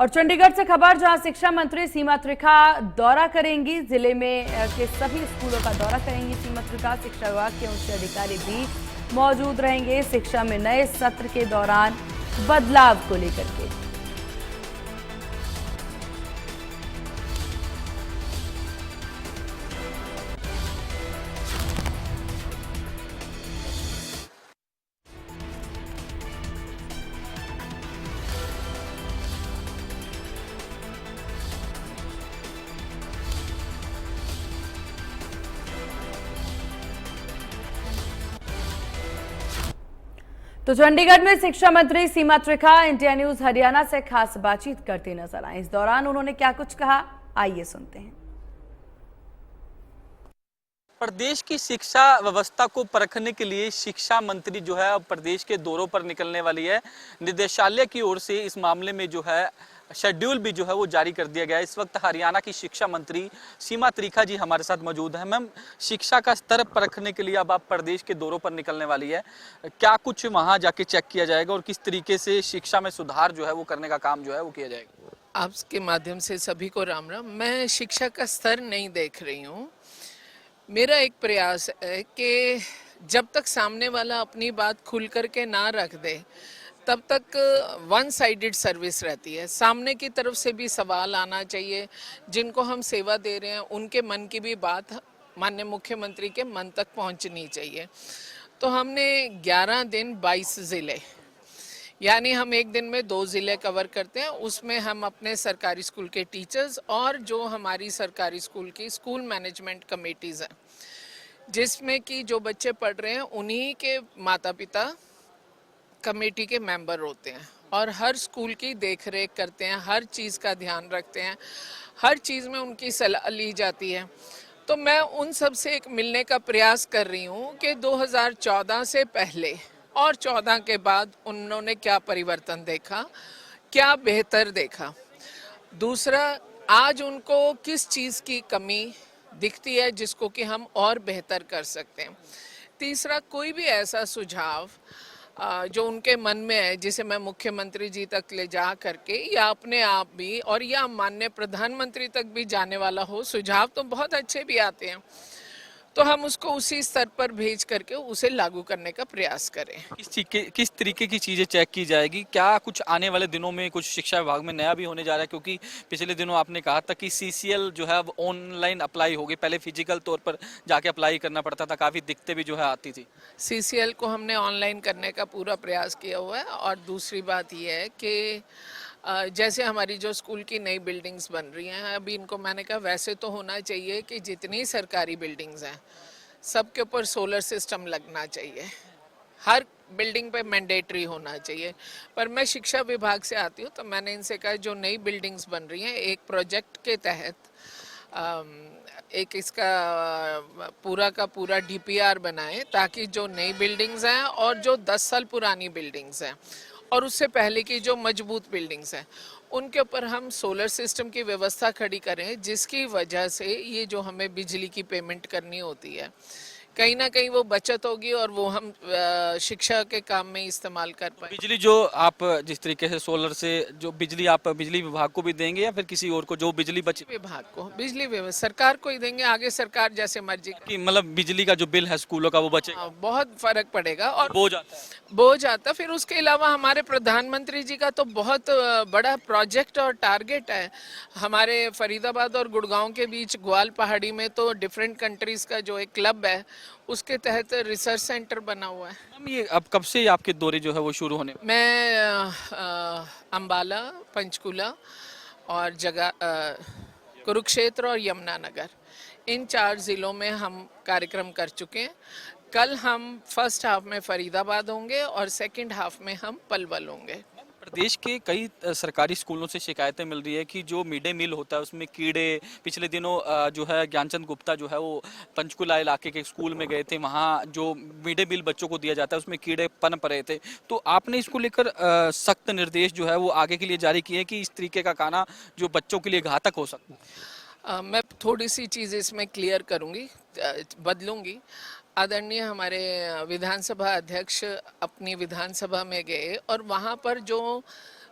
और चंडीगढ़ से खबर, जहां शिक्षा मंत्री सीमा त्रिखा दौरा करेंगी। जिले में के सभी स्कूलों का दौरा करेंगी सीमा त्रिखा। शिक्षा विभाग के उच्च अधिकारी भी मौजूद रहेंगे। शिक्षा में नए सत्र के दौरान बदलाव को लेकर के तो चंडीगढ़ में शिक्षा मंत्री सीमा त्रिखा इंडिया न्यूज हरियाणा से खास बातचीत करते नजर आए। इस दौरान उन्होंने क्या कुछ कहा, आइए सुनते हैं। प्रदेश की शिक्षा व्यवस्था को परखने के लिए शिक्षा मंत्री जो है प्रदेश के दौरों पर निकलने वाली है। निदेशालय की ओर से इस मामले में जो है शेड्यूल भी जो है वो जारी कर दिया गया है। इस वक्त हरियाणा की शिक्षा मंत्री सीमा त्रिखा जी हमारे साथ मौजूद हैं। मैम, शिक्षा का स्तर परखने के लिए अब आप प्रदेश के दौरों पर निकलने वाली है, क्या कुछ वहां जाके चेक किया जाएगा और किस तरीके से शिक्षा में सुधार जो है वो करने का काम जो है वो किया जाएगा? आपके माध्यम से सभी को राम राम। मैं शिक्षा का स्तर नहीं देख रही हूँ। मेरा एक प्रयास है कि जब तक सामने वाला अपनी बात खुल करके ना रख दे तब तक वन साइडेड सर्विस रहती है। सामने की तरफ से भी सवाल आना चाहिए। जिनको हम सेवा दे रहे हैं उनके मन की भी बात माननीय मुख्यमंत्री के मन तक पहुंचनी चाहिए। तो हमने 11 दिन 22 ज़िले, यानी हम एक दिन में 2 ज़िले कवर करते हैं। उसमें हम अपने सरकारी स्कूल के टीचर्स और जो हमारी सरकारी स्कूल की स्कूल मैनेजमेंट कमेटीज़ हैं, जिसमें कि जो बच्चे पढ़ रहे हैं उन्हीं के माता पिता कमेटी के मेंबर होते हैं और हर स्कूल की देख रेख करते हैं, हर चीज़ का ध्यान रखते हैं, हर चीज़ में उनकी सलाह ली जाती है। तो मैं उन सब से एक मिलने का प्रयास कर रही हूँ कि 2014 से पहले और 14 के बाद उन्होंने क्या परिवर्तन देखा, क्या बेहतर देखा। दूसरा, आज उनको किस चीज़ की कमी दिखती है जिसको कि हम और बेहतर कर सकते हैं। तीसरा, कोई भी ऐसा सुझाव जो उनके मन में है जिसे मैं मुख्यमंत्री जी तक ले जा करके या अपने आप भी और या माननीय प्रधानमंत्री तक भी जाने वाला हो। सुझाव तो बहुत अच्छे भी आते हैं, तो हम उसको उसी स्तर पर भेज करके उसे लागू करने का प्रयास करें। किस तरीके की चीज़ें चेक की जाएगी? क्या कुछ आने वाले दिनों में कुछ शिक्षा विभाग में नया भी होने जा रहा है? क्योंकि पिछले दिनों आपने कहा था कि सीसीएल जो है अब ऑनलाइन अप्लाई होगी, पहले फिजिकल तौर पर जाके अप्लाई करना पड़ता था, काफ़ी दिक्कतें भी जो है आती थी। सीसीएल को हमने ऑनलाइन करने का पूरा प्रयास किया हुआ है। और दूसरी बात यह है कि जैसे हमारी जो स्कूल की नई बिल्डिंग्स बन रही हैं, अभी इनको मैंने कहा वैसे तो होना चाहिए कि जितनी सरकारी बिल्डिंग्स हैं सबके ऊपर सोलर सिस्टम लगना चाहिए, हर बिल्डिंग पे मैंडेटरी होना चाहिए। पर मैं शिक्षा विभाग से आती हूँ, तो मैंने इनसे कहा जो नई बिल्डिंग्स बन रही हैं एक प्रोजेक्ट के तहत एक इसका पूरा का पूरा डीपीआर बनाएं, ताकि जो नई बिल्डिंग्स हैं और जो 10 साल पुरानी बिल्डिंग्स हैं और उससे पहले की जो मजबूत बिल्डिंग्स हैं उनके ऊपर हम सोलर सिस्टम की व्यवस्था खड़ी करें, जिसकी वजह से ये जो हमें बिजली की पेमेंट करनी होती है कहीं ना कहीं वो बचत होगी और वो हम शिक्षा के काम में इस्तेमाल कर पाए। बिजली जो आप जिस तरीके से सोलर से जो बिजली आप बिजली विभाग को भी देंगे या फिर किसी और को, जो बिजली बचे विभाग को, बिजली विभाग सरकार को ही देंगे, आगे सरकार जैसे मर्जी कि मतलब बिजली का जो बिल है स्कूलों का वो बचे? बहुत फर्क पड़ेगा और बोझ आता। फिर उसके अलावा हमारे प्रधानमंत्री जी का तो बहुत बड़ा प्रोजेक्ट और टारगेट है। हमारे फरीदाबाद और गुड़गांव के बीच ग्वाल पहाड़ी में तो डिफरेंट कंट्रीज का जो एक क्लब है उसके तहत रिसर्च सेंटर बना हुआ है। हम ये अब कब से आपके दौरे जो है वो शुरू होने? मैं अंबाला, पंचकुला और कुरुक्षेत्र और यमुनानगर, इन 4 ज़िलों में हम कार्यक्रम कर चुके हैं। कल हम फर्स्ट हाफ में फरीदाबाद होंगे और सेकंड हाफ में हम पलवल होंगे। प्रदेश के कई सरकारी स्कूलों से शिकायतें मिल रही है कि जो मिड डे मील होता है उसमें कीड़े, पिछले दिनों जो है ज्ञानचंद गुप्ता जो है वो पंचकुला इलाके के स्कूल में गए थे, वहाँ जो मिड डे मील बच्चों को दिया जाता है उसमें कीड़े पनप रहे थे। तो आपने इसको लेकर सख्त निर्देश जो है वो आगे के लिए जारी किए कि इस तरीके का खाना जो बच्चों के लिए घातक हो सकता है? मैं थोड़ी सी चीज़ इसमें क्लियर करूँगी, बदलूँगी। आदरणीय हमारे विधानसभा अध्यक्ष अपनी विधानसभा में गए और वहाँ पर जो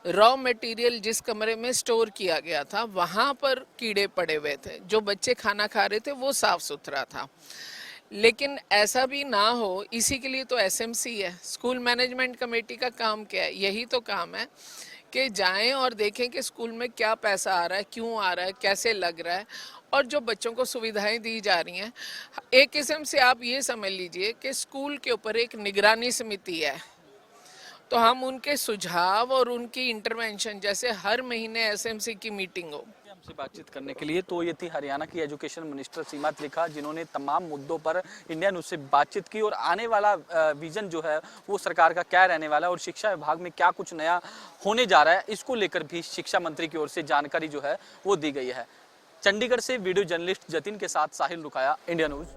रॉ मटेरियल जिस कमरे में स्टोर किया गया था वहाँ पर कीड़े पड़े हुए थे, जो बच्चे खाना खा रहे थे वो साफ सुथरा था। लेकिन ऐसा भी ना हो, इसी के लिए तो एसएमसी है। स्कूल मैनेजमेंट कमेटी का काम क्या है? यही तो काम है कि जाएं और देखें कि स्कूल में क्या पैसा आ रहा है, क्यों आ रहा है, कैसे लग रहा है, और जो बच्चों को सुविधाएं दी जा रही हैं। एक किस्म से आप ये समझ लीजिए कि स्कूल के ऊपर एक निगरानी समिति है, तो हम उनके सुझाव और उनकी इंटरवेंशन, जैसे हर महीने एसएमसी की मीटिंग हो। हमसे बातचीत करने के लिए तो ये थी हरियाणा की एजुकेशन मिनिस्टर सीमा त्रिखा, जिन्होंने तमाम मुद्दों पर इंडिया न्यूज़ से बातचीत की और आने वाला विजन जो है वो सरकार का क्या रहने वाला है और शिक्षा विभाग में क्या कुछ नया होने जा रहा है, इसको लेकर भी शिक्षा मंत्री की ओर से जानकारी जो है वो दी गई है। चंडीगढ़ से वीडियो जर्नलिस्ट जतिन के साथ साहिल रुकाया, इंडिया न्यूज़।